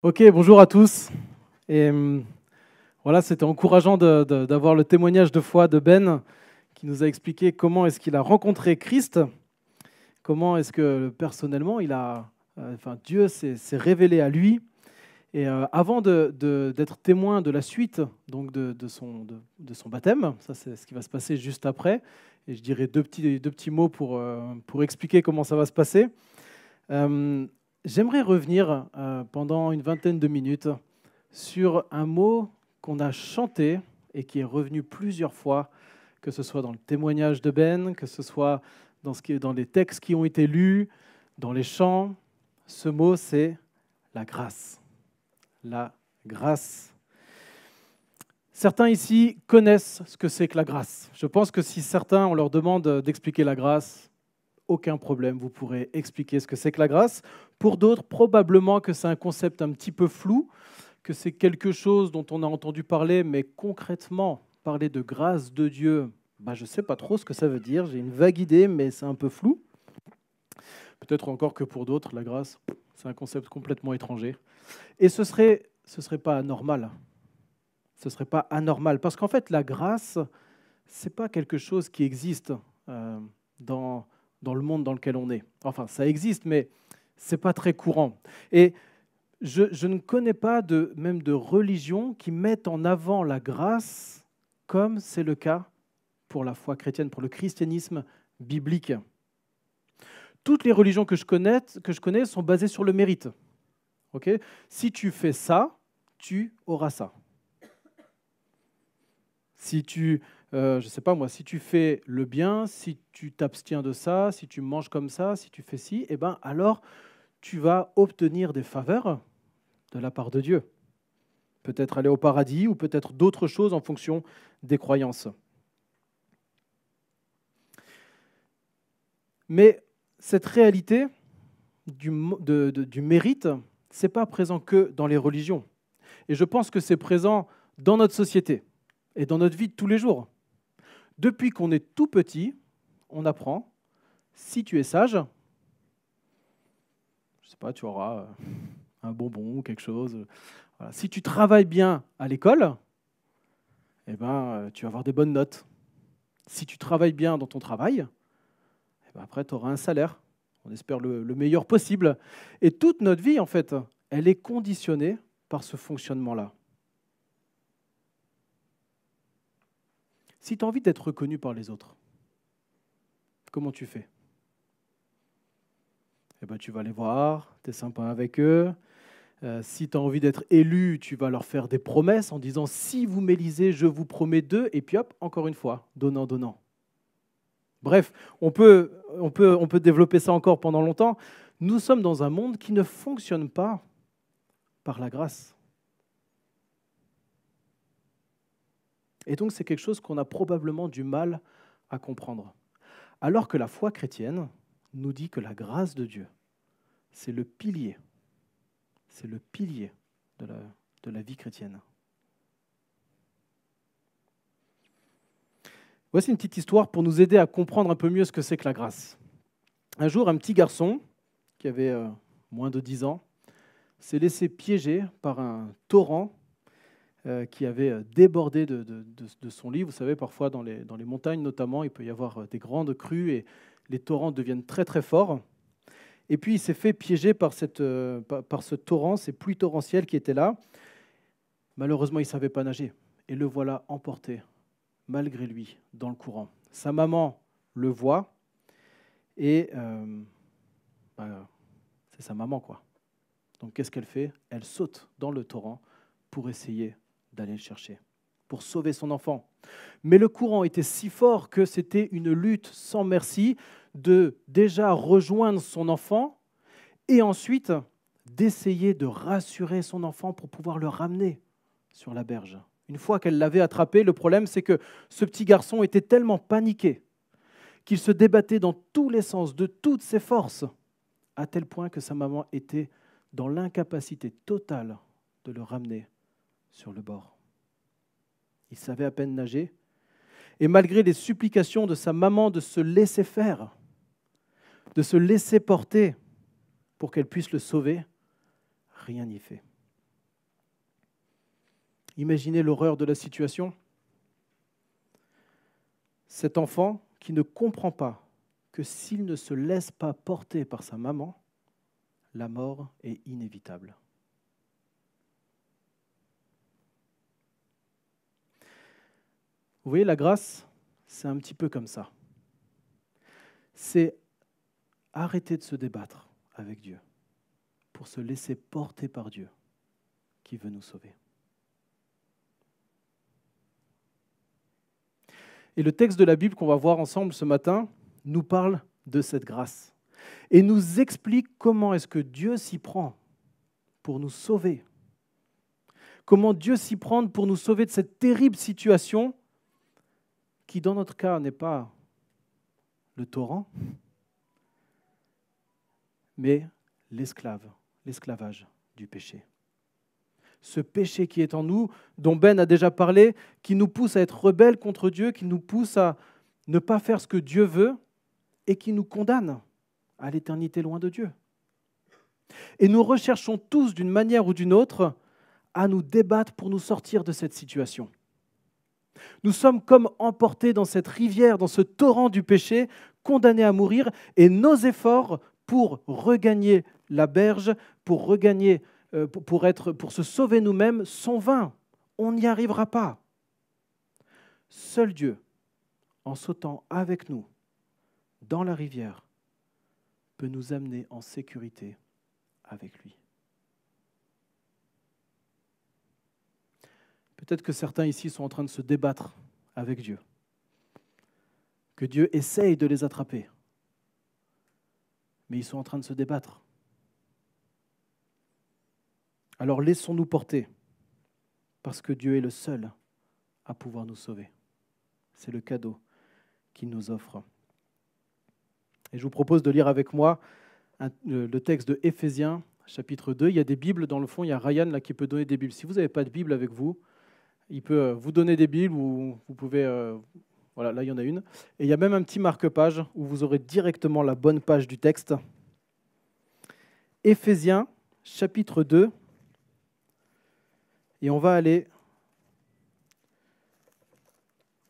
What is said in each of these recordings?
Ok, bonjour à tous. Et voilà, c'était encourageant d'avoir le témoignage de foi de Ben qui nous a expliqué comment est-ce qu'il a rencontré Christ, comment est-ce que personnellement Dieu s'est révélé à lui. Et avant d'être témoin de la suite donc de son baptême, ça c'est ce qui va se passer juste après, et je dirais deux petits mots pour expliquer comment ça va se passer. Euh, J'aimerais revenir pendant une vingtaine de minutes sur un mot qu'on a chanté et qui est revenu plusieurs fois, que ce soit dans le témoignage de Ben, que ce soit dans les textes qui ont été lus, dans les chants. Ce mot, c'est la grâce. La grâce. Certains ici connaissent ce que c'est que la grâce. Je pense que si certains, on leur demande d'expliquer la grâce, aucun problème, vous pourrez expliquer ce que c'est que la grâce. Pour d'autres, probablement que c'est un concept un petit peu flou, que c'est quelque chose dont on a entendu parler, mais concrètement, parler de grâce de Dieu, je ne sais pas trop ce que ça veut dire, j'ai une vague idée, mais c'est un peu flou. Peut-être encore que pour d'autres, la grâce, c'est un concept complètement étranger. Et ce serait pas anormal. Ce serait pas anormal, parce qu'en fait, la grâce, c'est pas quelque chose qui existe dans le monde dans lequel on est. Enfin, ça existe, mais c'est pas très courant. Et je ne connais pas même de religion qui mettent en avant la grâce comme c'est le cas pour la foi chrétienne, pour le christianisme biblique. Toutes les religions que je connais sont basées sur le mérite. Okay ? Si tu fais ça, tu auras ça. Si tu, je sais pas moi, si tu fais le bien, si tu t'abstiens de ça, si tu manges comme ça, si tu fais ci, alors tu vas obtenir des faveurs de la part de Dieu. Peut-être aller au paradis ou peut-être d'autres choses en fonction des croyances. Mais cette réalité du mérite, ce n'est pas présent que dans les religions. Et je pense que c'est présent dans notre société et dans notre vie de tous les jours. Depuis qu'on est tout petit, on apprend, si tu es sage, je ne sais pas, tu auras un bonbon ou quelque chose. Voilà. Si tu travailles bien à l'école, tu vas avoir des bonnes notes. Si tu travailles bien dans ton travail, après, tu auras un salaire. On espère le meilleur possible. Et toute notre vie, en fait, elle est conditionnée par ce fonctionnement-là. Si tu as envie d'être reconnu par les autres, comment tu fais ? Tu vas les voir, tu es sympa avec eux. Si tu as envie d'être élu, tu vas leur faire des promesses en disant « si vous m'élisez, je vous promets deux », et puis hop, encore une fois, donnant, donnant. Bref, on peut développer ça encore pendant longtemps. Nous sommes dans un monde qui ne fonctionne pas par la grâce. Et donc, c'est quelque chose qu'on a probablement du mal à comprendre. Alors que la foi chrétienne nous dit que la grâce de Dieu, c'est le pilier. C'est le pilier de la vie chrétienne. Voici une petite histoire pour nous aider à comprendre un peu mieux ce que c'est que la grâce. Un jour, un petit garçon qui avait moins de 10 ans s'est laissé piéger par un torrent qui avait débordé de son lit. Vous savez, parfois dans les montagnes notamment, il peut y avoir des grandes crues et les torrents deviennent très très forts. Et puis il s'est fait piéger par ce torrent, ces pluies torrentielles qui étaient là. Malheureusement, il ne savait pas nager. Et le voilà emporté, malgré lui, dans le courant. Sa maman le voit et c'est sa maman, quoi. Donc qu'est-ce qu'elle fait ? Elle saute dans le torrent pour essayer d'aller le chercher, pour sauver son enfant. Mais le courant était si fort que c'était une lutte sans merci de déjà rejoindre son enfant et ensuite d'essayer de rassurer son enfant pour pouvoir le ramener sur la berge. Une fois qu'elle l'avait attrapé, le problème c'est que ce petit garçon était tellement paniqué qu'il se débattait dans tous les sens, de toutes ses forces, à tel point que sa maman était dans l'incapacité totale de le ramener sur le bord. Il savait à peine nager, et malgré les supplications de sa maman de se laisser faire, de se laisser porter pour qu'elle puisse le sauver, rien n'y fait. Imaginez l'horreur de la situation. Cet enfant qui ne comprend pas que s'il ne se laisse pas porter par sa maman, la mort est inévitable. Vous voyez, la grâce, c'est un petit peu comme ça. C'est arrêter de se débattre avec Dieu pour se laisser porter par Dieu qui veut nous sauver. Et le texte de la Bible qu'on va voir ensemble ce matin nous parle de cette grâce et nous explique comment est-ce que Dieu s'y prend pour nous sauver. Comment Dieu s'y prend pour nous sauver de cette terrible situation qui, dans notre cas, n'est pas le torrent, mais l'esclavage du péché. Ce péché qui est en nous, dont Ben a déjà parlé, qui nous pousse à être rebelles contre Dieu, qui nous pousse à ne pas faire ce que Dieu veut et qui nous condamne à l'éternité loin de Dieu. Et nous recherchons tous, d'une manière ou d'une autre, à nous débattre pour nous sortir de cette situation. Nous sommes comme emportés dans cette rivière, dans ce torrent du péché, condamnés à mourir, et nos efforts pour regagner la berge, pour se sauver nous-mêmes, sont vains. On n'y arrivera pas. Seul Dieu, en sautant avec nous dans la rivière, peut nous amener en sécurité avec lui. Peut-être que certains ici sont en train de se débattre avec Dieu, que Dieu essaye de les attraper, mais ils sont en train de se débattre. Alors laissons-nous porter, parce que Dieu est le seul à pouvoir nous sauver. C'est le cadeau qu'il nous offre. Et je vous propose de lire avec moi le texte de Éphésiens, chapitre 2. Il y a des Bibles dans le fond, il y a Ryan là, qui peut donner des Bibles. Si vous n'avez pas de Bible avec vous, il peut vous donner des Bibles ou vous pouvez... voilà, là il y en a une. Et il y a même un petit marque-page où vous aurez directement la bonne page du texte. Éphésiens, chapitre 2. Et on va lire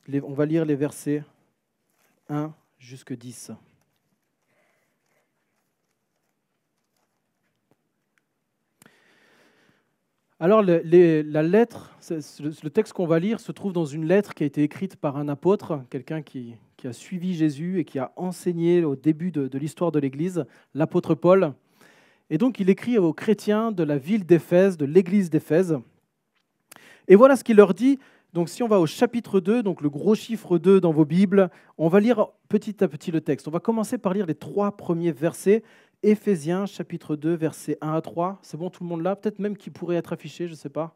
les versets 1 jusqu'à 10. Alors, la lettre, le texte qu'on va lire se trouve dans une lettre qui a été écrite par un apôtre, quelqu'un qui a suivi Jésus et qui a enseigné au début de l'histoire de l'Église, l'apôtre Paul. Et donc, il écrit aux chrétiens de la ville d'Éphèse, de l'Église d'Éphèse. Et voilà ce qu'il leur dit. Donc, si on va au chapitre 2, donc le gros chiffre 2 dans vos Bibles, on va lire petit à petit le texte. On va commencer par lire les 3 premiers versets. Éphésiens, chapitre 2, versets 1 à 3. C'est bon, tout le monde là? Peut-être même qu'il pourrait être affiché, je ne sais pas.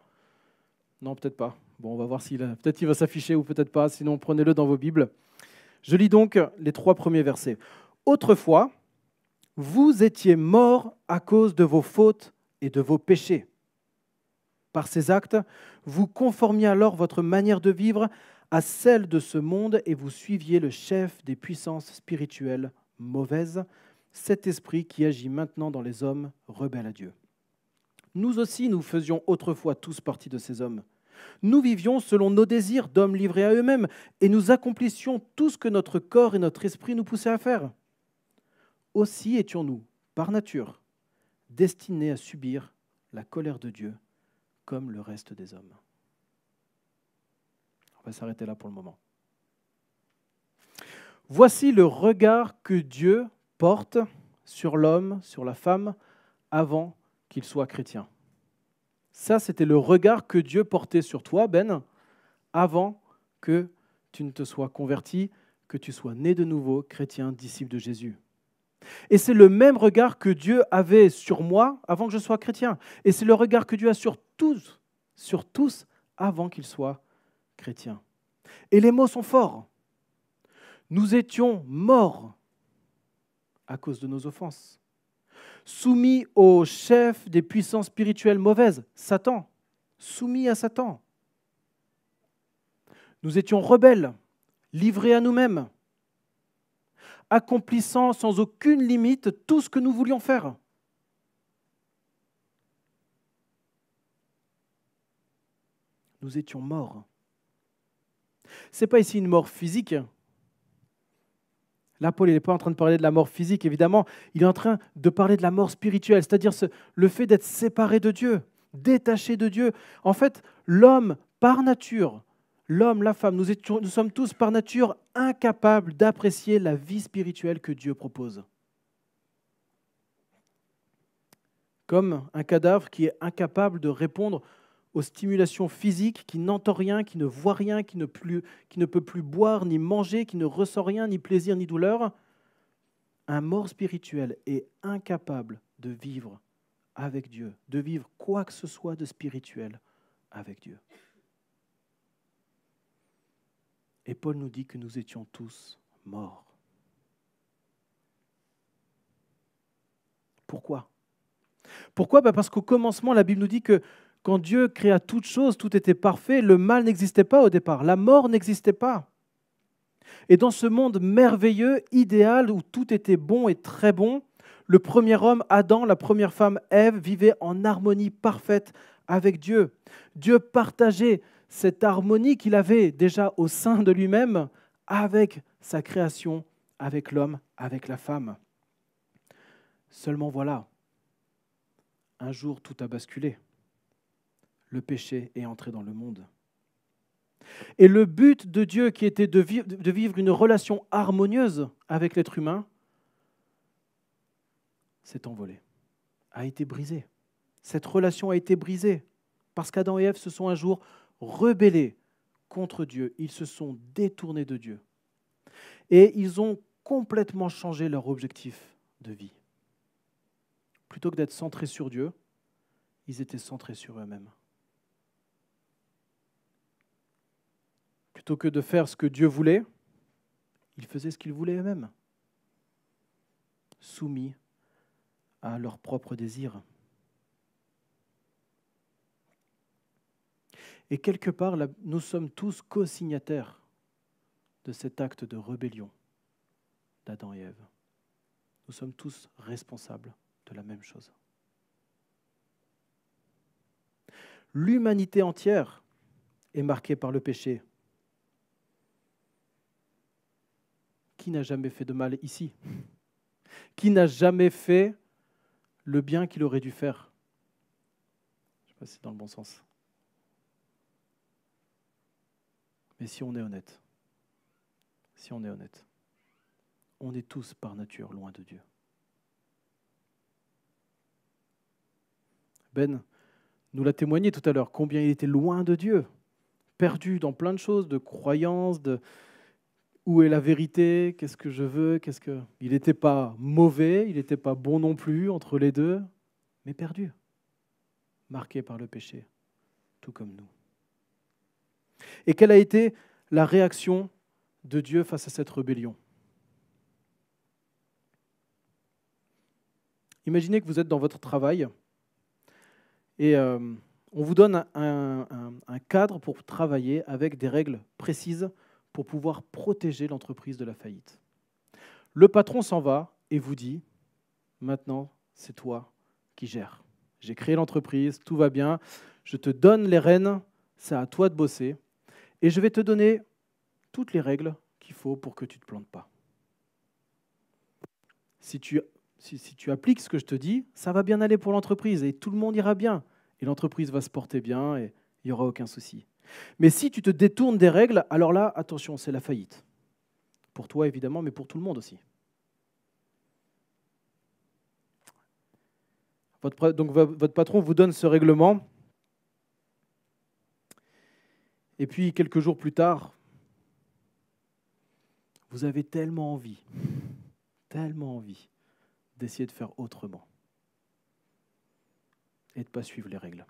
Non, peut-être pas. Bon, on va voir peut-être qu'il va s'afficher ou peut-être pas. Sinon, prenez-le dans vos Bibles. Je lis donc les 3 premiers versets. « Autrefois, vous étiez morts à cause de vos fautes et de vos péchés. Par ces actes, vous conformiez alors votre manière de vivre à celle de ce monde et vous suiviez le chef des puissances spirituelles mauvaises, cet esprit qui agit maintenant dans les hommes rebelles à Dieu. Nous aussi, nous faisions autrefois tous partie de ces hommes. Nous vivions selon nos désirs d'hommes livrés à eux-mêmes et nous accomplissions tout ce que notre corps et notre esprit nous poussaient à faire. Aussi étions-nous, par nature, destinés à subir la colère de Dieu comme le reste des hommes. » On va s'arrêter là pour le moment. Voici le regard que Dieu porte sur l'homme, sur la femme, avant qu'il soit chrétien. Ça, c'était le regard que Dieu portait sur toi, Ben, avant que tu ne te sois converti, que tu sois né de nouveau, chrétien, disciple de Jésus. Et c'est le même regard que Dieu avait sur moi avant que je sois chrétien. Et c'est le regard que Dieu a sur tous avant qu'ils soient chrétiens. Et les mots sont forts. Nous étions morts à cause de nos offenses, soumis au chef des puissances spirituelles mauvaises, Satan, soumis à Satan. Nous étions rebelles, livrés à nous-mêmes, accomplissant sans aucune limite tout ce que nous voulions faire. nous étions morts. Ce n'est pas ici une mort physique. Là, Paul n'est pas en train de parler de la mort physique, évidemment. Il est en train de parler de la mort spirituelle, c'est-à-dire le fait d'être séparé de Dieu, détaché de Dieu. En fait, l'homme, par nature, l'homme, la femme, nous sommes tous par nature incapables d'apprécier la vie spirituelle que Dieu propose. Comme un cadavre qui est incapable de répondre aux stimulations physiques, qui n'entend rien, qui ne voit rien, qui ne peut plus boire ni manger, qui ne ressent rien, ni plaisir ni douleur, un mort spirituel est incapable de vivre avec Dieu, de vivre quoi que ce soit de spirituel avec Dieu. Et Paul nous dit que nous étions tous morts. Pourquoi ? Pourquoi ? Parce qu'au commencement, la Bible nous dit que quand Dieu créa toutes choses, tout était parfait, le mal n'existait pas au départ, la mort n'existait pas. Et dans ce monde merveilleux, idéal, où tout était bon et très bon, le premier homme, Adam, la première femme, Ève, vivaient en harmonie parfaite avec Dieu. Dieu partageait cette harmonie qu'il avait déjà au sein de lui-même avec sa création, avec l'homme, avec la femme. Seulement voilà, un jour tout a basculé. Le péché est entré dans le monde. Et le but de Dieu, qui était de vivre une relation harmonieuse avec l'être humain, s'est envolé, a été brisé. Cette relation a été brisée parce qu'Adam et Ève se sont un jour rebellés contre Dieu. Ils se sont détournés de Dieu. Et ils ont complètement changé leur objectif de vie. Plutôt que d'être centrés sur Dieu, ils étaient centrés sur eux-mêmes. Plutôt que de faire ce que Dieu voulait, ils faisaient ce qu'ils voulaient eux-mêmes, soumis à leurs propres désirs. Et quelque part, nous sommes tous co-signataires de cet acte de rébellion d'Adam et Ève. Nous sommes tous responsables de la même chose. L'humanité entière est marquée par le péché. Qui n'a jamais fait de mal ici ? Qui n'a jamais fait le bien qu'il aurait dû faire ? Je ne sais pas si c'est dans le bon sens. Mais si on est honnête, on est tous par nature loin de Dieu. Ben nous l'a témoigné tout à l'heure, combien il était loin de Dieu, perdu dans plein de choses, de croyances, de où est la vérité, qu'est-ce que je veux, Il n'était pas mauvais, il n'était pas bon non plus, entre les deux, mais perdu, marqué par le péché, tout comme nous. Et quelle a été la réaction de Dieu face à cette rébellion ? Imaginez que vous êtes dans votre travail et on vous donne un cadre pour travailler avec des règles précises pour pouvoir protéger l'entreprise de la faillite. Le patron s'en va et vous dit « Maintenant, c'est toi qui gères. J'ai créé l'entreprise, tout va bien, je te donne les rênes, c'est à toi de bosser et je vais te donner toutes les règles qu'il faut pour que tu ne te plantes pas. Si tu appliques ce que je te dis, ça va bien aller pour l'entreprise et tout le monde ira bien. Et l'entreprise va se porter bien et il n'y aura aucun souci. Mais si tu te détournes des règles, alors là, attention, c'est la faillite. Pour toi, évidemment, mais pour tout le monde aussi. Donc, votre patron vous donne ce règlement. Et puis, quelques jours plus tard, vous avez tellement envie d'essayer de faire autrement et de ne pas suivre les règles.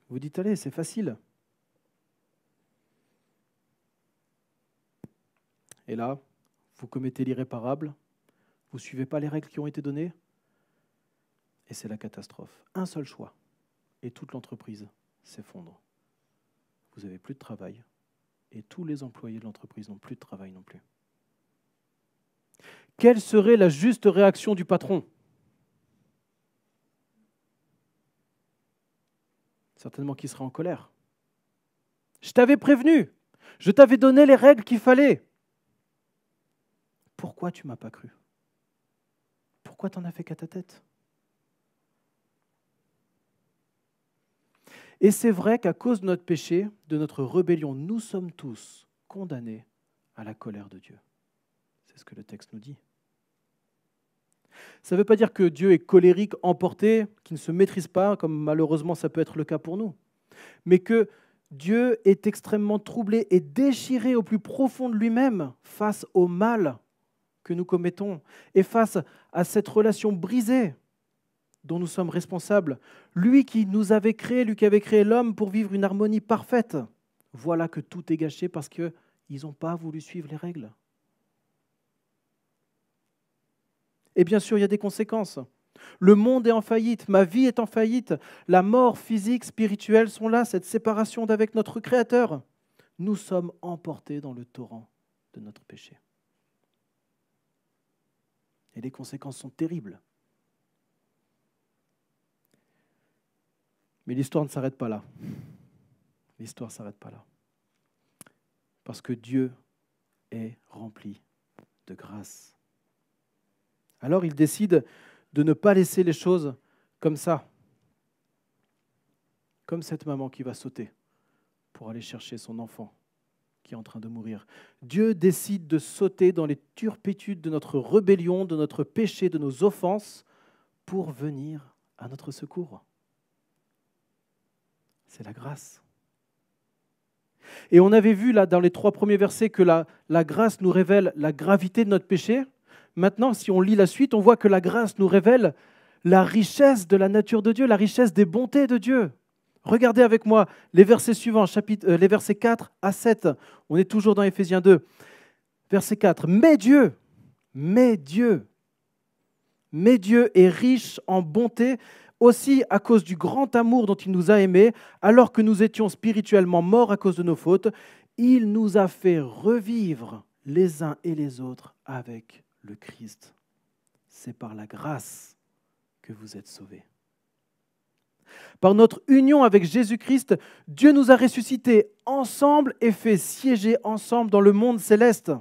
Vous dites, allez, c'est facile. Et là, vous commettez l'irréparable, vous ne suivez pas les règles qui ont été données, et c'est la catastrophe. Un seul choix, et toute l'entreprise s'effondre. Vous n'avez plus de travail, et tous les employés de l'entreprise n'ont plus de travail non plus. Quelle serait la juste réaction du patron ? Certainement qu'il serait en colère. Je t'avais prévenu, je t'avais donné les règles qu'il fallait. Pourquoi tu ne m'as pas cru? Pourquoi tu n'en as fait qu'à ta tête? Et c'est vrai qu'à cause de notre péché, de notre rébellion, nous sommes tous condamnés à la colère de Dieu. C'est ce que le texte nous dit. Ça ne veut pas dire que Dieu est colérique, emporté, qu'il ne se maîtrise pas, comme malheureusement ça peut être le cas pour nous, mais que Dieu est extrêmement troublé et déchiré au plus profond de lui-même face au mal que nous commettons et face à cette relation brisée dont nous sommes responsables. Lui qui nous avait créés, lui qui avait créé l'homme pour vivre une harmonie parfaite, voilà que tout est gâché parce qu'ils n'ont pas voulu suivre les règles. Et bien sûr, il y a des conséquences. Le monde est en faillite, ma vie est en faillite, la mort physique, spirituelle sont là, cette séparation d'avec notre Créateur. Nous sommes emportés dans le torrent de notre péché. Et les conséquences sont terribles. Mais l'histoire ne s'arrête pas là. L'histoire ne s'arrête pas là. Parce que Dieu est rempli de grâce. Alors il décide de ne pas laisser les choses comme ça. Comme cette maman qui va sauter pour aller chercher son enfant qui est en train de mourir. Dieu décide de sauter dans les turpitudes de notre rébellion, de notre péché, de nos offenses, pour venir à notre secours. C'est la grâce. Et on avait vu là dans les 3 premiers versets que la grâce nous révèle la gravité de notre péché. Maintenant, si on lit la suite, on voit que la grâce nous révèle la richesse de la nature de Dieu, la richesse des bontés de Dieu. Regardez avec moi les versets suivants, les versets 4 à 7. On est toujours dans Éphésiens 2. Verset 4. Mais Dieu est riche en bonté, aussi à cause du grand amour dont il nous a aimés, alors que nous étions spirituellement morts à cause de nos fautes, il nous a fait revivre les uns et les autres avec le Christ. C'est par la grâce que vous êtes sauvés. Par notre union avec Jésus-Christ, Dieu nous a ressuscités ensemble et fait siéger ensemble dans le monde céleste.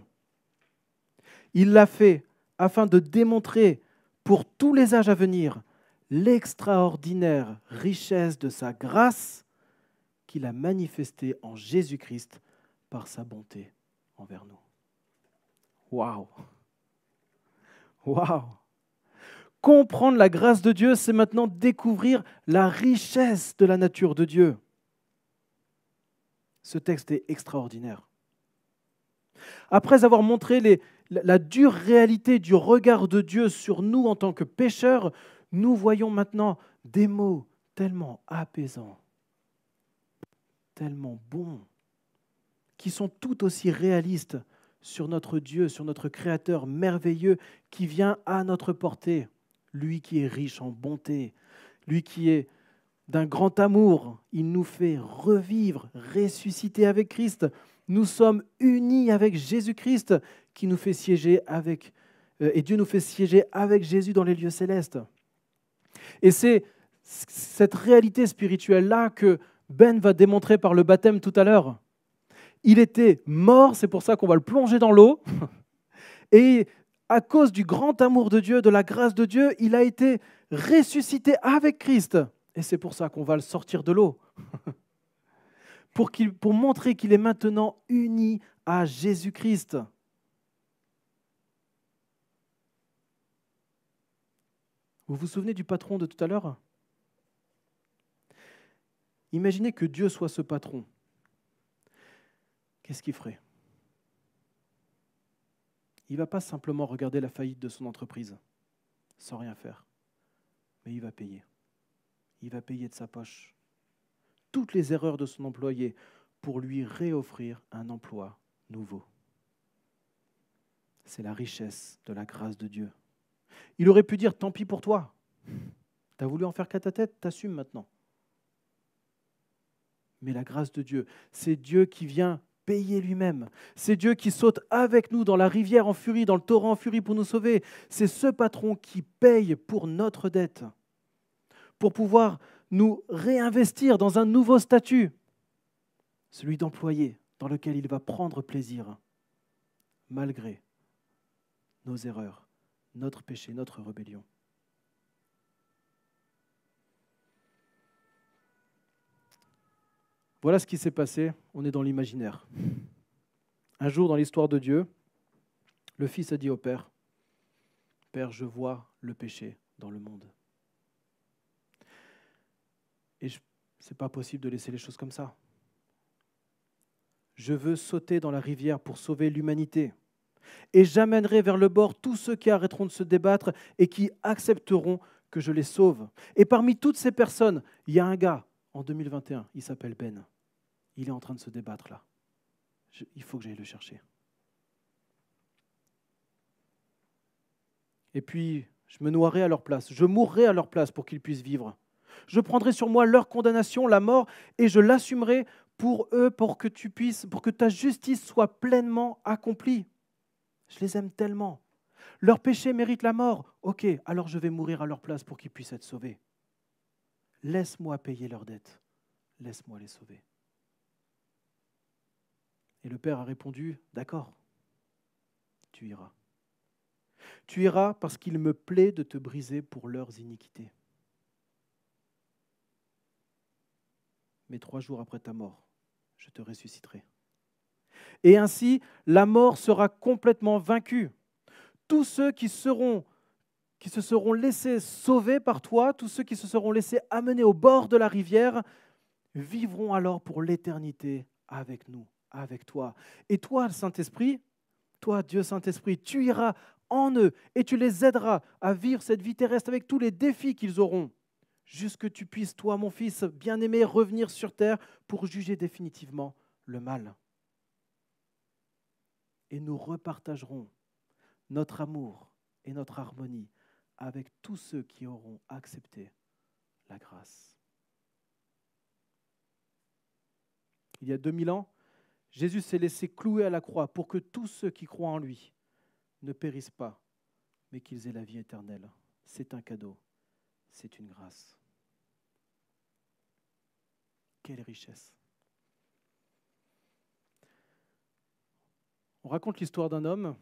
Il l'a fait afin de démontrer pour tous les âges à venir l'extraordinaire richesse de sa grâce qu'il a manifestée en Jésus-Christ par sa bonté envers nous. Waouh! Waouh! Comprendre la grâce de Dieu, c'est maintenant découvrir la richesse de la nature de Dieu. Ce texte est extraordinaire. Après avoir montré la dure réalité du regard de Dieu sur nous en tant que pécheurs, nous voyons maintenant des mots tellement apaisants, tellement bons, qui sont tout aussi réalistes sur notre Dieu, sur notre Créateur merveilleux qui vient à notre portée. Lui qui est riche en bonté, lui qui est d'un grand amour, il nous fait revivre, ressusciter avec Christ. Nous sommes unis avec Jésus-Christ qui nous fait siéger avec, et Dieu nous fait siéger avec Jésus dans les lieux célestes. Et c'est cette réalité spirituelle-là que Ben va démontrer par le baptême tout à l'heure. Il était mort, c'est pour ça qu'on va le plonger dans l'eau, et à cause du grand amour de Dieu, de la grâce de Dieu, il a été ressuscité avec Christ. Et c'est pour ça qu'on va le sortir de l'eau. Pour montrer qu'il est maintenant uni à Jésus-Christ. Vous vous souvenez du patron de tout à l'heure? Imaginez que Dieu soit ce patron. Qu'est-ce qu'il ferait? Il ne va pas simplement regarder la faillite de son entreprise sans rien faire, mais il va payer. Il va payer de sa poche toutes les erreurs de son employé pour lui réoffrir un emploi nouveau. C'est la richesse de la grâce de Dieu. Il aurait pu dire, tant pis pour toi. Tu as voulu en faire qu'à ta tête, t'assumes maintenant. Mais la grâce de Dieu, c'est Dieu qui vient payer lui-même. C'est Dieu qui saute avec nous dans la rivière en furie, dans le torrent en furie pour nous sauver. C'est ce patron qui paye pour notre dette, pour pouvoir nous réinvestir dans un nouveau statut, celui d'employé, dans lequel il va prendre plaisir, malgré nos erreurs, notre péché, notre rébellion. Voilà ce qui s'est passé, on est dans l'imaginaire. Un jour dans l'histoire de Dieu, le Fils a dit au Père, « Père, je vois le péché dans le monde. » Et ce n'est pas possible de laisser les choses comme ça. Je veux sauter dans la rivière pour sauver l'humanité. Et j'amènerai vers le bord tous ceux qui arrêteront de se débattre et qui accepteront que je les sauve. Et parmi toutes ces personnes, il y a un gars, en 2021, il s'appelle Ben. Il est en train de se débattre là. Il faut que j'aille le chercher. Et puis, je me noierai à leur place. Je mourrai à leur place pour qu'ils puissent vivre. Je prendrai sur moi leur condamnation, la mort, et je l'assumerai pour eux, pour que ta justice soit pleinement accomplie. Je les aime tellement. Leur péché mérite la mort. Ok, alors je vais mourir à leur place pour qu'ils puissent être sauvés. Laisse-moi payer leurs dettes. Laisse-moi les sauver. Et le Père a répondu, d'accord, tu iras. Tu iras parce qu'il me plaît de te briser pour leurs iniquités. Mais 3 jours après ta mort, je te ressusciterai. Et ainsi, la mort sera complètement vaincue. Tous ceux qui se seront laissés sauver par toi, tous ceux qui se seront laissés amener au bord de la rivière, vivront alors pour l'éternité avec nous, avec toi. Et toi, le Saint-Esprit, toi, Dieu Saint-Esprit, tu iras en eux et tu les aideras à vivre cette vie terrestre avec tous les défis qu'ils auront, jusque tu puisses, toi, mon fils bien-aimé, revenir sur terre pour juger définitivement le mal. Et nous repartagerons notre amour et notre harmonie avec tous ceux qui auront accepté la grâce. Il y a 2000 ans, Jésus s'est laissé clouer à la croix pour que tous ceux qui croient en lui ne périssent pas, mais qu'ils aient la vie éternelle. C'est un cadeau, c'est une grâce. Quelle richesse! On raconte l'histoire d'un homme,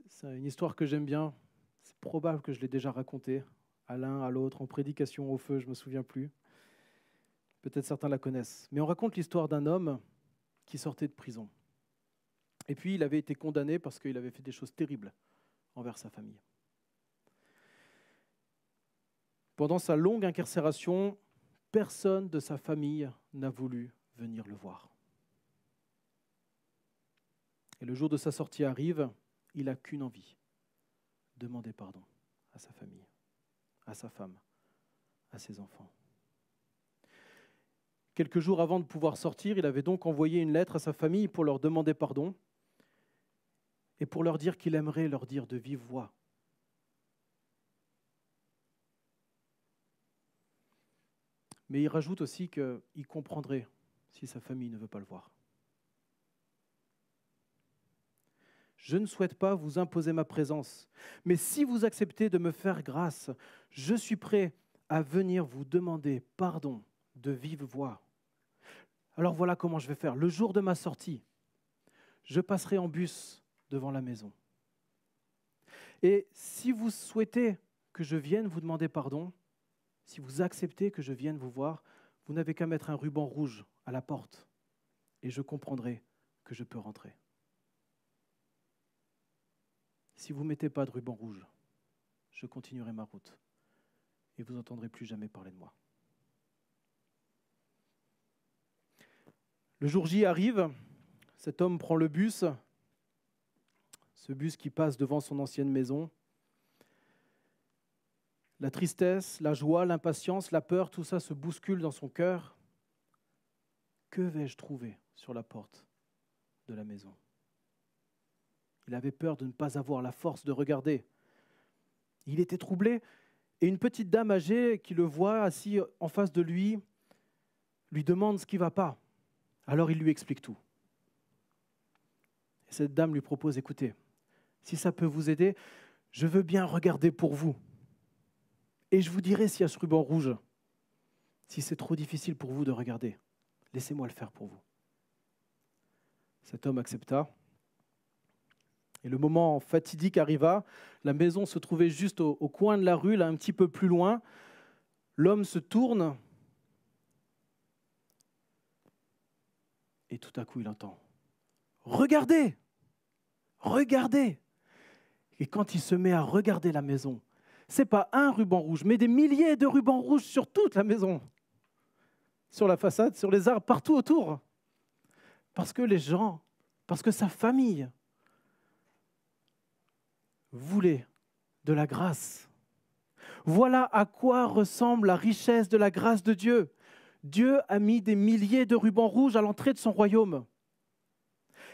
c'est une histoire que j'aime bien, c'est probable que je l'ai déjà racontée, à l'un, à l'autre, en prédication, au feu, je ne me souviens plus. Peut-être certains la connaissent. Mais on raconte l'histoire d'un homme qui sortait de prison. Et puis il avait été condamné parce qu'il avait fait des choses terribles envers sa famille. Pendant sa longue incarcération, personne de sa famille n'a voulu venir le voir. Et le jour de sa sortie arrive, il n'a qu'une envie, demander pardon à sa famille, à sa femme, à ses enfants. Quelques jours avant de pouvoir sortir, il avait donc envoyé une lettre à sa famille pour leur demander pardon et pour leur dire qu'il aimerait leur dire de vive voix. Mais il rajoute aussi qu'il comprendrait si sa famille ne veut pas le voir. Je ne souhaite pas vous imposer ma présence, mais si vous acceptez de me faire grâce, je suis prêt à venir vous demander pardon de vive voix. Alors voilà comment je vais faire. Le jour de ma sortie, je passerai en bus devant la maison. Et si vous souhaitez que je vienne vous demander pardon, si vous acceptez que je vienne vous voir, vous n'avez qu'à mettre un ruban rouge à la porte et je comprendrai que je peux rentrer. Si vous ne mettez pas de ruban rouge, je continuerai ma route et vous n'entendrez plus jamais parler de moi. Le jour J arrive, cet homme prend le bus, ce bus qui passe devant son ancienne maison. La tristesse, la joie, l'impatience, la peur, tout ça se bouscule dans son cœur. Que vais-je trouver sur la porte de la maison ? Il avait peur de ne pas avoir la force de regarder. Il était troublé et une petite dame âgée qui le voit assis en face de lui demande ce qui ne va pas. Alors il lui explique tout. Et cette dame lui propose, écoutez, si ça peut vous aider, je veux bien regarder pour vous. Et je vous dirai s'il y a ce ruban rouge. Si c'est trop difficile pour vous de regarder, laissez-moi le faire pour vous. » Cet homme accepta. Et le moment fatidique arriva. La maison se trouvait juste au coin de la rue, là, un petit peu plus loin. L'homme se tourne. Et tout à coup, il entend « Regardez ! Regardez !» Et quand il se met à regarder la maison, ce n'est pas un ruban rouge, mais des milliers de rubans rouges sur toute la maison. Sur la façade, sur les arbres, partout autour. Parce que les gens, parce que sa famille voulait de la grâce. Voilà à quoi ressemble la richesse de la grâce de Dieu. Dieu a mis des milliers de rubans rouges à l'entrée de son royaume.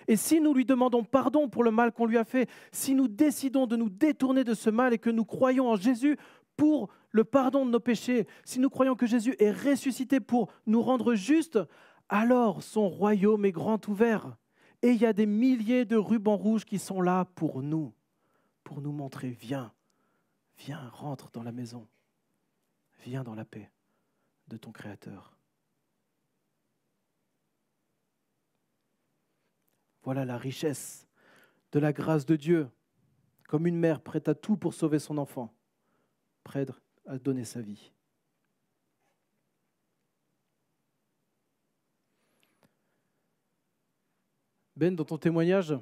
Et si nous lui demandons pardon pour le mal qu'on lui a fait, si nous décidons de nous détourner de ce mal et que nous croyons en Jésus pour le pardon de nos péchés, si nous croyons que Jésus est ressuscité pour nous rendre justes, alors son royaume est grand ouvert. Et il y a des milliers de rubans rouges qui sont là pour nous montrer, viens, rentre dans la maison, viens dans la paix de ton Créateur. Voilà la richesse de la grâce de Dieu, comme une mère prête à tout pour sauver son enfant, prête à donner sa vie. Ben, dans ton témoignage,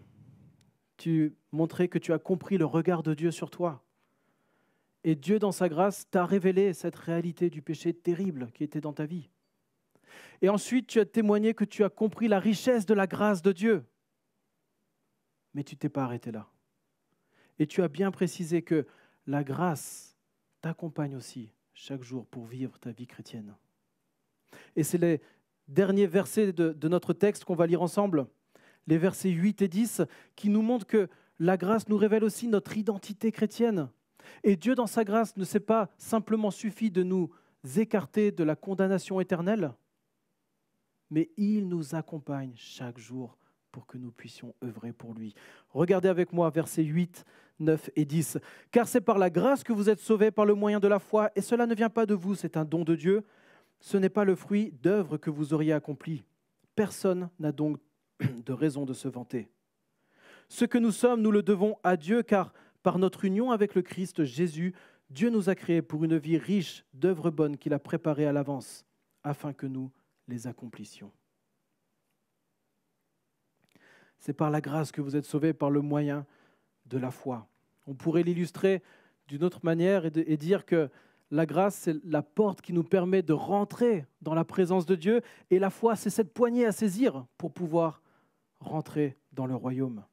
tu montrais que tu as compris le regard de Dieu sur toi. Et Dieu, dans sa grâce, t'a révélé cette réalité du péché terrible qui était dans ta vie. Et ensuite, tu as témoigné que tu as compris la richesse de la grâce de Dieu. Mais tu ne t'es pas arrêté là. Et tu as bien précisé que la grâce t'accompagne aussi chaque jour pour vivre ta vie chrétienne. Et c'est les derniers versets de notre texte qu'on va lire ensemble, les versets 8 et 10, qui nous montrent que la grâce nous révèle aussi notre identité chrétienne. Et Dieu, dans sa grâce, ne s'est pas simplement suffi de nous écarter de la condamnation éternelle, mais il nous accompagne chaque jour pour que nous puissions œuvrer pour lui. Regardez avec moi versets 8, 9 et 10. « Car c'est par la grâce que vous êtes sauvés par le moyen de la foi, et cela ne vient pas de vous, c'est un don de Dieu. Ce n'est pas le fruit d'œuvres que vous auriez accomplies. Personne n'a donc de raison de se vanter. Ce que nous sommes, nous le devons à Dieu, car par notre union avec le Christ Jésus, Dieu nous a créés pour une vie riche d'œuvres bonnes qu'il a préparées à l'avance, afin que nous les accomplissions. » C'est par la grâce que vous êtes sauvés par le moyen de la foi. On pourrait l'illustrer d'une autre manière et dire que la grâce, c'est la porte qui nous permet de rentrer dans la présence de Dieu, et la foi, c'est cette poignée à saisir pour pouvoir rentrer dans le royaume.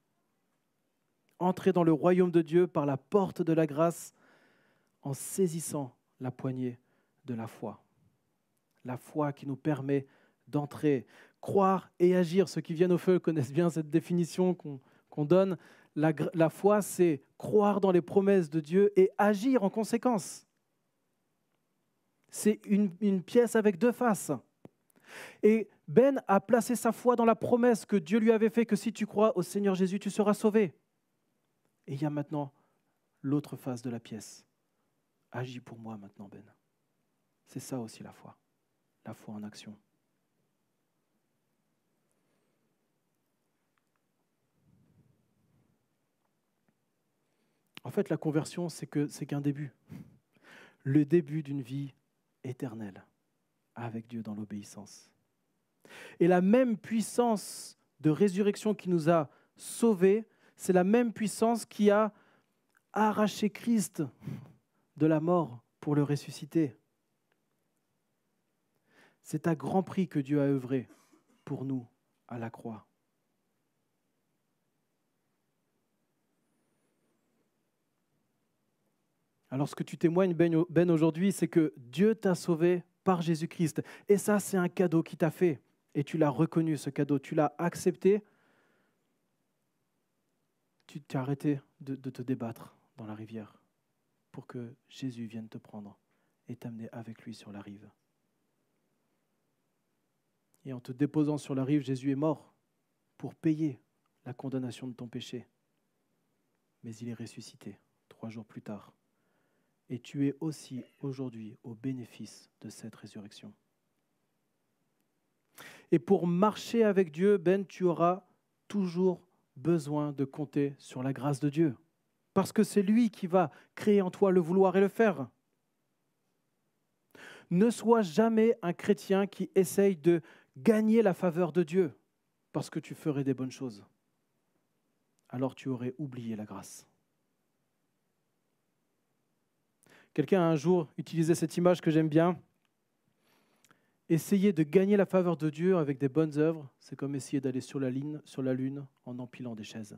Entrer dans le royaume de Dieu par la porte de la grâce en saisissant la poignée de la foi. La foi qui nous permet d'entrer, croire et agir. Ceux qui viennent au feu connaissent bien cette définition qu'on donne. La foi, c'est croire dans les promesses de Dieu et agir en conséquence. C'est une pièce avec deux faces. Et Ben a placé sa foi dans la promesse que Dieu lui avait faite, que si tu crois au Seigneur Jésus, tu seras sauvé. Et il y a maintenant l'autre face de la pièce. Agis pour moi maintenant, Ben. C'est ça aussi la foi en action. En fait, la conversion, c'est qu'un début. Le début d'une vie éternelle avec Dieu dans l'obéissance. Et la même puissance de résurrection qui nous a sauvés, c'est la même puissance qui a arraché Christ de la mort pour le ressusciter. C'est à grand prix que Dieu a œuvré pour nous à la croix. Alors ce que tu témoignes, Ben, aujourd'hui, c'est que Dieu t'a sauvé par Jésus-Christ. Et ça, c'est un cadeau qu'il t'a fait. Et tu l'as reconnu, ce cadeau. Tu l'as accepté. Tu t'es arrêté de te débattre dans la rivière pour que Jésus vienne te prendre et t'amener avec lui sur la rive. Et en te déposant sur la rive, Jésus est mort pour payer la condamnation de ton péché. Mais il est ressuscité 3 jours plus tard. Et tu es aussi aujourd'hui au bénéfice de cette résurrection. Et pour marcher avec Dieu, Ben, tu auras toujours besoin de compter sur la grâce de Dieu. Parce que c'est lui qui va créer en toi le vouloir et le faire. Ne sois jamais un chrétien qui essaye de gagner la faveur de Dieu parce que tu ferais des bonnes choses. Alors tu aurais oublié la grâce. Quelqu'un a un jour utilisé cette image que j'aime bien. Essayer de gagner la faveur de Dieu avec des bonnes œuvres, c'est comme essayer d'aller sur la lune en empilant des chaises.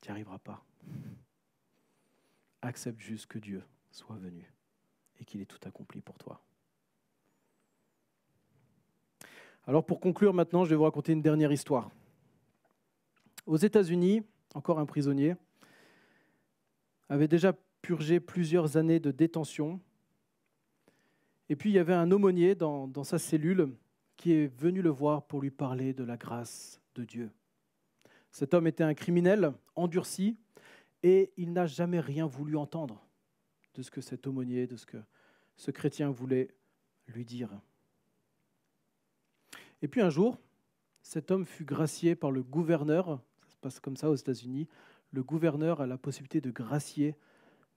Tu n'y arriveras pas. Accepte juste que Dieu soit venu et qu'il ait tout accompli pour toi. Alors pour conclure maintenant, je vais vous raconter une dernière histoire. Aux États-Unis, encore un prisonnier, avait déjà purgé plusieurs années de détention. Et puis il y avait un aumônier dans sa cellule qui est venu le voir pour lui parler de la grâce de Dieu. Cet homme était un criminel endurci et il n'a jamais rien voulu entendre de ce que cet aumônier, de ce que ce chrétien voulait lui dire. Et puis un jour, cet homme fut gracié par le gouverneur, ça se passe comme ça aux États-Unis, le gouverneur a la possibilité de gracier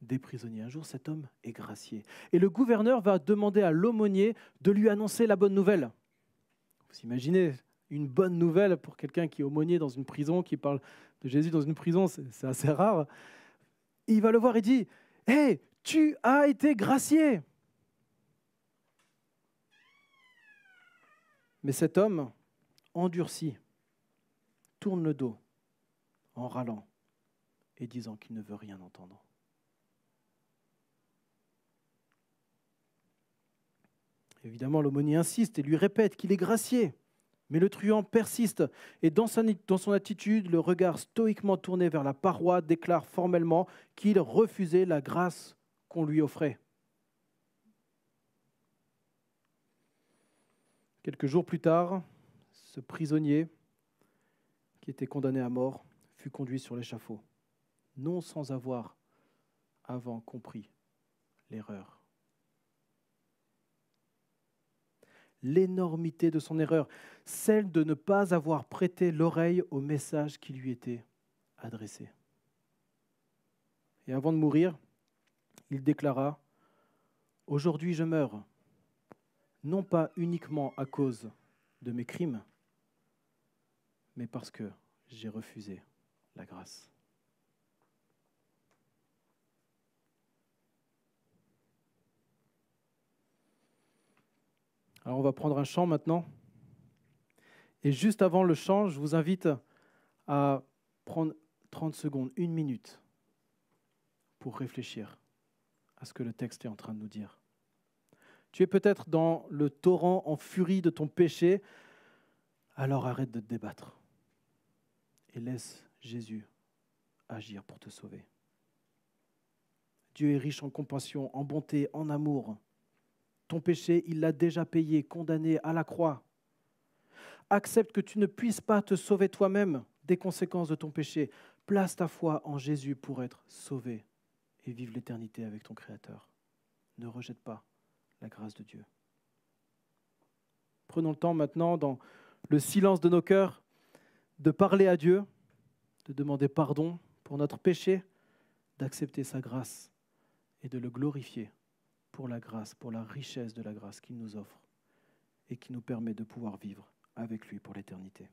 des prisonniers. Un jour, cet homme est gracié. Et le gouverneur va demander à l'aumônier de lui annoncer la bonne nouvelle. Vous imaginez une bonne nouvelle pour quelqu'un qui est aumônier dans une prison, qui parle de Jésus dans une prison, c'est assez rare. Et il va le voir et dit « Hey, tu as été gracié !» Mais cet homme, endurci, tourne le dos en râlant et disant qu'il ne veut rien entendre. Évidemment, l'aumônier insiste et lui répète qu'il est gracié. Mais le truand persiste et dans son attitude, le regard stoïquement tourné vers la paroi déclare formellement qu'il refusait la grâce qu'on lui offrait. Quelques jours plus tard, ce prisonnier, qui était condamné à mort, fut conduit sur l'échafaud, non sans avoir avant compris l'erreur. L'énormité de son erreur, celle de ne pas avoir prêté l'oreille au message qui lui était adressé. Et avant de mourir, il déclara « Aujourd'hui je meurs, non pas uniquement à cause de mes crimes, mais parce que j'ai refusé la grâce. » Alors on va prendre un chant maintenant. Et juste avant le chant, je vous invite à prendre 30 secondes, 1 minute, pour réfléchir à ce que le texte est en train de nous dire. Tu es peut-être dans le torrent en furie de ton péché, alors arrête de te débattre et laisse Jésus agir pour te sauver. Dieu est riche en compassion, en bonté, en amour. Ton péché, il l'a déjà payé, condamné à la croix. Accepte que tu ne puisses pas te sauver toi-même des conséquences de ton péché. Place ta foi en Jésus pour être sauvé et vivre l'éternité avec ton Créateur. Ne rejette pas la grâce de Dieu. Prenons le temps maintenant, dans le silence de nos cœurs, de parler à Dieu, de demander pardon pour notre péché, d'accepter sa grâce et de le glorifier pour la grâce, pour la richesse de la grâce qu'il nous offre et qui nous permet de pouvoir vivre avec lui pour l'éternité.